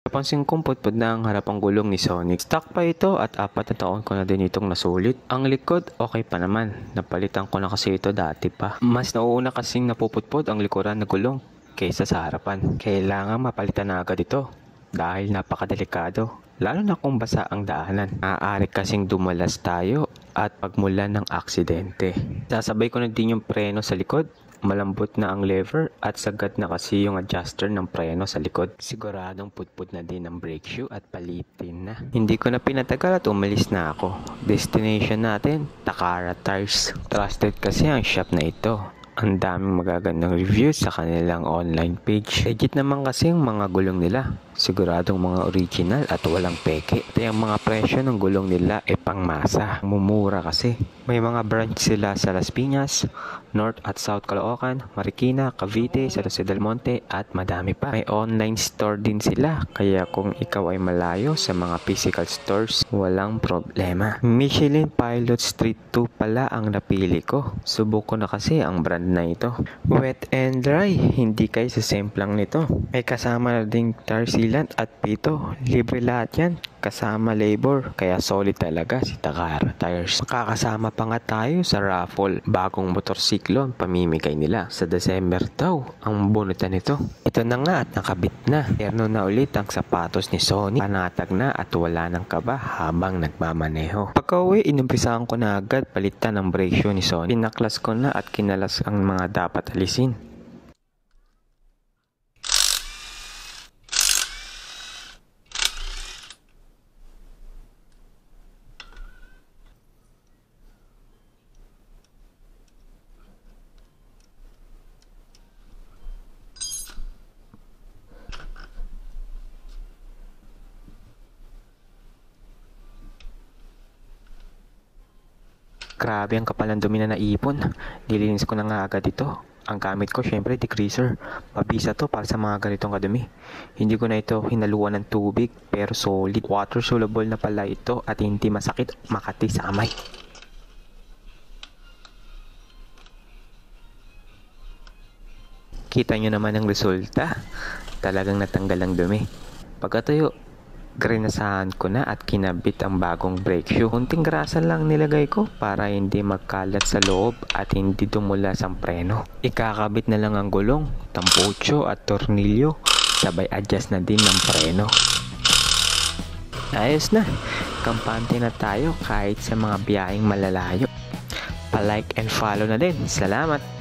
Napansin kong pudpud na ang harapang gulong ni Sonic. Stock pa ito at 4 na taon ko na din itong nasulit. Ang likod, okay pa naman. Napalitan ko na kasi ito dati pa. Mas nauuna kasing napupudpud ang likuran na gulong kaysa sa harapan. Kailangan mapalitan na agad ito dahil napakadelikado. Lalo na kung basa ang daanan. Maaari kasing dumalas tayo at pagmulan ng aksidente. Sasabay ko na din yung preno sa likod. Malambot na ang lever at sagad na kasi yung adjuster ng preno sa likod. Siguradong pudpud na din ang brake shoe at palitin na. Hindi ko na pinatagal at umalis na ako. Destination natin, Takara Tires. Trusted kasi ang shop na ito. Ang daming magagandang reviews sa kanilang online page. Legit naman kasi ang mga gulong nila. Siguradong mga original at walang peke. At yung mga presyo ng gulong nila ay pangmasa. Mumura kasi. May mga branch sila sa Las Piñas, North at South Caloocan, Marikina, Cavite, San Jose del Monte at madami pa. May online store din sila. Kaya kung ikaw ay malayo sa mga physical stores, walang problema. Michelin Pilot Street 2 pala ang napili ko. Subok ko na kasi ang brand na ito. Wet and dry, hindi kayo sa semplang nito. May kasama na ding tar sealant at pito. Libre lahat yan, kasama labor. Kaya solid talaga si Takara Tires. Makakasama pa nga tayo sa raffle. Bagong motorsiklo ang pamimigay nila. Sa December daw, ang bunutan nito. Ito na nga at nakabit na. Terno na ulit ang sapatos ni Sony. Panatag na at wala ng kaba habang nagmamaneho. Pagka-uwi, inumpisahan ko na agad palitan ang brake shoe ni Sony. Pinaklas ko na at kinalas ang mga dapat alisin. Grabe ang kapal ng dumi na naipon. Nilinis ko na nga agad ito. Ang gamit ko syempre degreaser. Mabisa to para sa mga ganitong kadumi. Hindi ko na ito hinaluan ng tubig pero solid. Water soluble na pala ito at hindi masakit makati sa kamay. Kita nyo naman ang resulta. Talagang natanggal ang dumi. Pagkatayo, grinasahan ko na at kinabit ang bagong brake shoe. Kunting grasa lang nilagay ko para hindi magkalat sa loob at hindi dumulas ang preno. Ikakabit na lang ang gulong, tampucho at tornilyo. Sabay adjust na din ng preno. Ayos na. Kampante na tayo kahit sa mga biyaheng malalayo. Pa-like and follow na din. Salamat!